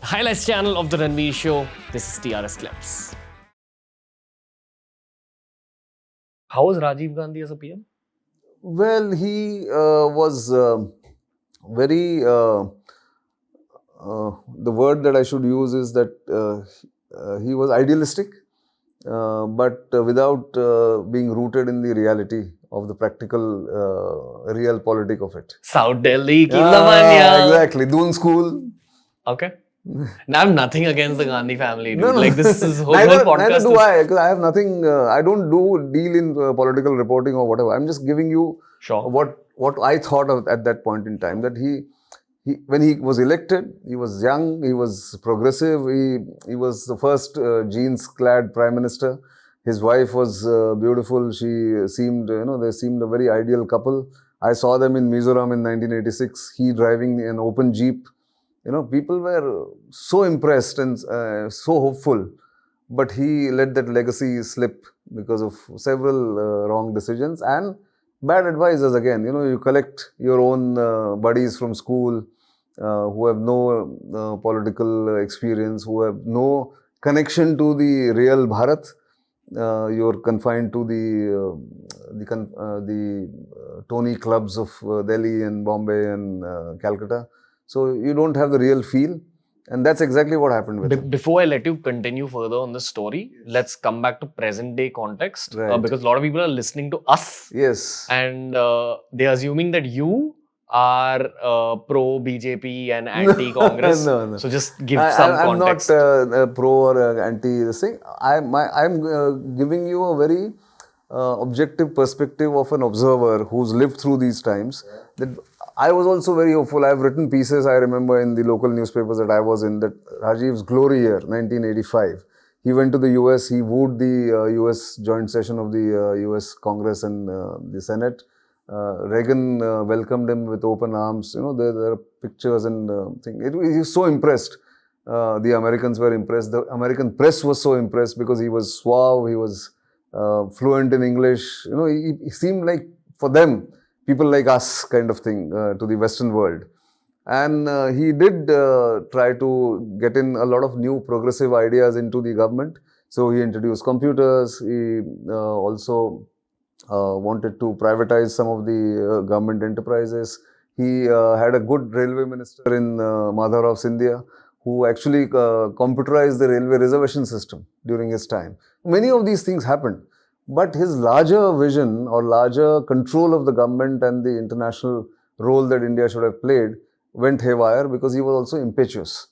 highlights channel of the Ranveer Show. This is TRS Clips. How was Rajiv Gandhi as a PM? Well, he was very. The word that I should use is that he was idealistic, but without being rooted in the reality of the practical, real politic of it. South Delhi, Kilamanya. Exactly. Doon school. Okay. Now, I have nothing against the Gandhi family, dude. No, Like, this is whole neither podcast. do I, because I have nothing. I don't deal in political reporting or whatever. I'm just giving you Sure. what I thought of at that point in time. That he when he was elected, he was young, he was progressive, he was the first jeans-clad prime minister. His wife was beautiful. She seemed, they seemed a very ideal couple. I saw them in Mizoram in 1986. He driving an open jeep. People were so impressed and so hopeful. But he let that legacy slip because of several wrong decisions and bad advisors again. You collect your own buddies from school who have no political experience, who have no connection to the real Bharat. You're confined to the Tony clubs of Delhi and Bombay and Calcutta. So you don't have the real feel. And that's exactly what happened with him. Before I let you continue further on the story, let's come back to present day context. Right. Because a lot of people are listening to us. Yes. And they're assuming that you are pro BJP and anti Congress. No. So just give some context. I'm not pro or anti this thing. I'm giving you a very objective perspective of an observer who's lived through these times. That I was also very hopeful. I've written pieces, I remember, in the local newspapers that I was in, that Rajiv's glory year, 1985. He went to the US, he wooed the US joint session of the US Congress and the Senate. Reagan welcomed him with open arms. There are pictures and things. He was so impressed. The Americans were impressed. The American press was so impressed because he was suave, he was fluent in English. He seemed like, for them, people like us kind of thing to the Western world. And he did try to get in a lot of new progressive ideas into the government. So he introduced computers. He also wanted to privatize some of the government enterprises. He had a good railway minister in Madhavrao Scindia, who actually computerized the railway reservation system during his time. Many of these things happened. But his larger vision or larger control of the government and the international role that India should have played went haywire because he was also impetuous.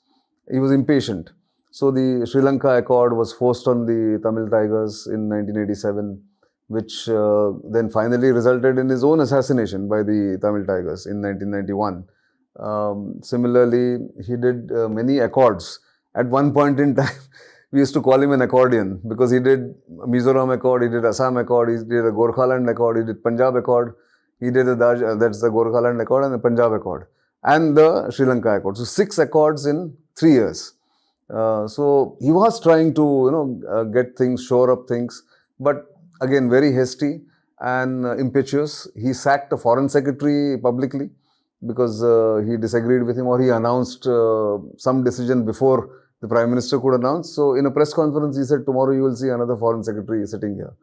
He was impatient. So the Sri Lanka Accord was forced on the Tamil Tigers in 1987, which then finally resulted in his own assassination by the Tamil Tigers in 1991. Similarly, he did many accords. At one point in time, we used to call him an accordion because he did Mizoram Accord, he did Assam Accord, he did a Gorkhaland Accord, he did Punjab Accord, he did that's the Gorkhaland Accord and the Punjab Accord, and the Sri Lanka Accord. So 6 accords in 3 years. So he was trying to get things, shore up things, but again very hasty and impetuous. He sacked a foreign secretary publicly because he disagreed with him, or he announced some decision before the Prime Minister could announce. So in a press conference, he said, tomorrow you will see another foreign secretary sitting here.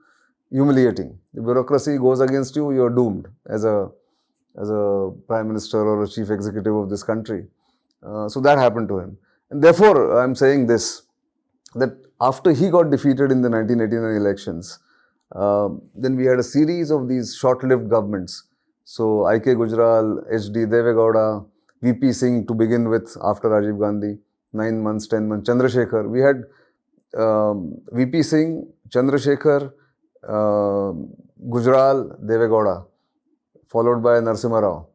Humiliating. The bureaucracy goes against you, you're doomed as a Prime Minister or a Chief Executive of this country. So that happened to him. And therefore, I'm saying this, that after he got defeated in the 1989 elections, then we had a series of these short-lived governments. So I.K. Gujral, H.D. Devegowda, V.P. Singh to begin with after Rajiv Gandhi, 9 months, 10 months, Chandrasekhar. We had V.P. Singh, Chandrasekhar, Gujral, Devegowda, followed by Narasimha Rao.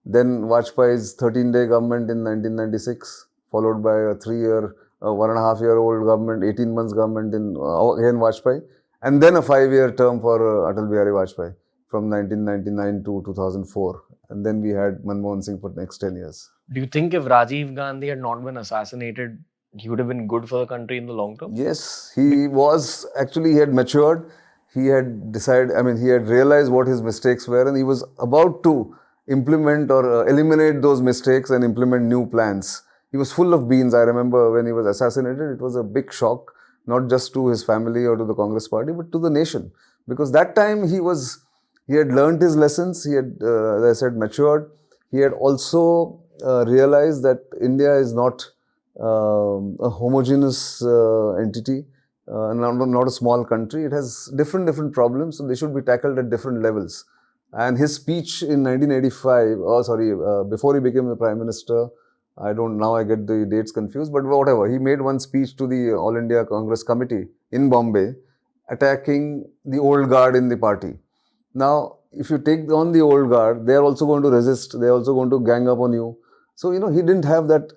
Then Vajpayee's 13-day government in 1996, followed by a 3-year, 1.5-year-old government, 18 months government in again Vajpayee, and then a 5-year term for Atal Bihari Vajpayee from 1999 to 2004. And then we had Manmohan Singh for the next 10 years. Do you think if Rajiv Gandhi had not been assassinated, he would have been good for the country in the long term? Yes, he was. Actually, he had matured. He had decided, he had realized what his mistakes were, and he was about to implement or eliminate those mistakes and implement new plans he was full of beans. I remember when he was assassinated, it was a big shock, not just to his family or to the Congress party, but to the nation. Because that time he had learned his lessons, he had, as I said, matured. He had also realized that India is not a homogeneous entity, not a small country. It has different problems, so they should be tackled at different levels. And his speech in 1985, before he became the Prime Minister, I get the dates confused, but whatever. He made one speech to the All India Congress Committee in Bombay, attacking the old guard in the party. Now, if you take on the old guard, they are also going to resist. They are also going to gang up on you. So, he didn't have that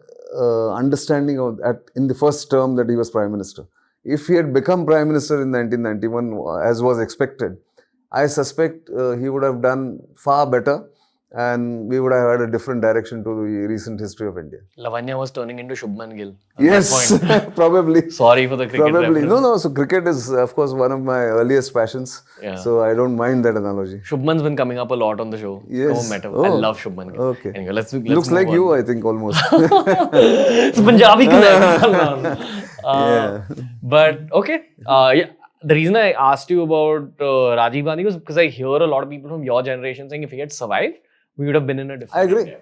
understanding of that in the first term that he was Prime Minister. If he had become Prime Minister in 1991, as was expected, I suspect he would have done far better, and we would have had a different direction to the recent history of India. Lavanya was turning into Shubman Gill. Yes, probably. Sorry for the cricket Probably. reference. No. So cricket is, of course, one of my earliest passions. Yeah. So I don't mind that analogy. Shubman's been coming up a lot on the show. Yes. No matter. Oh, I love Shubman Gill. Okay. Anyway, let's Looks move like on. you, I think, almost. It's Punjabi connect. Yeah. But okay. Yeah. The reason I asked you about Rajiv Gandhi was because I hear a lot of people from your generation saying if he had survived, we would have been in a different I agree. India.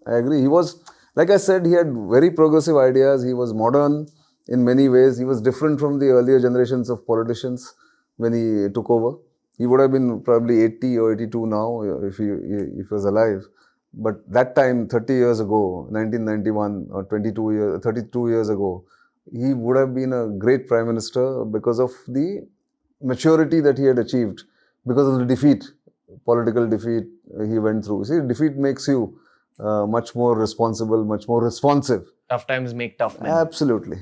I agree. He was, like I said, he had very progressive ideas. He was modern in many ways. He was different from the earlier generations of politicians when he took over. He would have been probably 80 or 82 now if he was alive. But that time, 30 years ago, 1991 or 32 years ago, he would have been a great Prime Minister because of the maturity that he had achieved, because of the political defeat he went through. See, defeat makes you much more responsible, much more responsive. Tough times make tough men. Absolutely.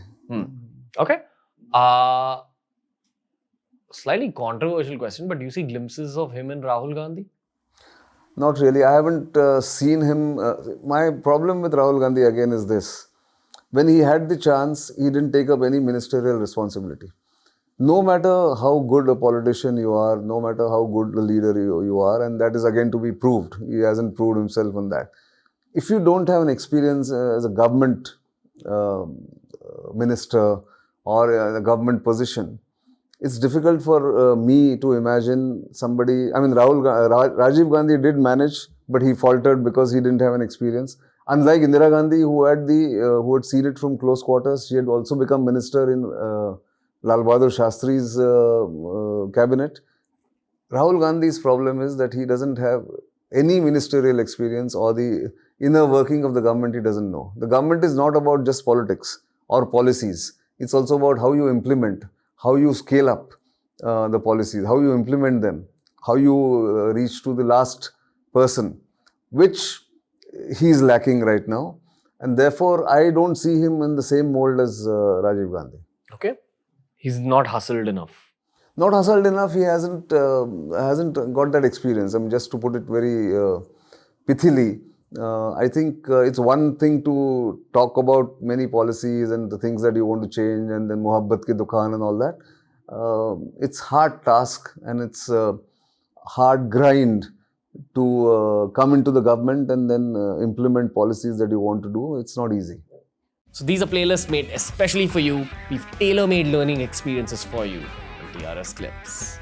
Okay. Slightly controversial question, but do you see glimpses of him and Rahul Gandhi? Not really. I haven't seen him. My problem with Rahul Gandhi again is this. When he had the chance, he didn't take up any ministerial responsibility. No matter how good a politician you are, no matter how good a leader you are, and that is again to be proved. He hasn't proved himself on that. If you don't have an experience as a government minister or a government position, it's difficult for me to imagine somebody. I mean, Rajiv Gandhi did manage, but he faltered because he didn't have an experience. Unlike Indira Gandhi, who had seen it from close quarters, she had also become minister in Lal Bahadur Shastri's cabinet. Rahul Gandhi's problem is that he doesn't have any ministerial experience, or the inner working of the government he doesn't know. The government is not about just politics or policies. It's also about how you implement, how you scale up the policies, how you implement them, how you reach to the last person, which he is lacking right now. And therefore, I don't see him in the same mold as Rajiv Gandhi. Okay. He's not hustled enough. Not hustled enough. He hasn't got that experience. I mean, just to put it very pithily, I think it's one thing to talk about many policies and the things that you want to change, and then Mohabbat ki Dukaan and all that. It's hard task, and it's hard grind to come into the government and then implement policies that you want to do. It's not easy. So these are playlists made especially for you. We've tailor-made learning experiences for you. DRS Clips.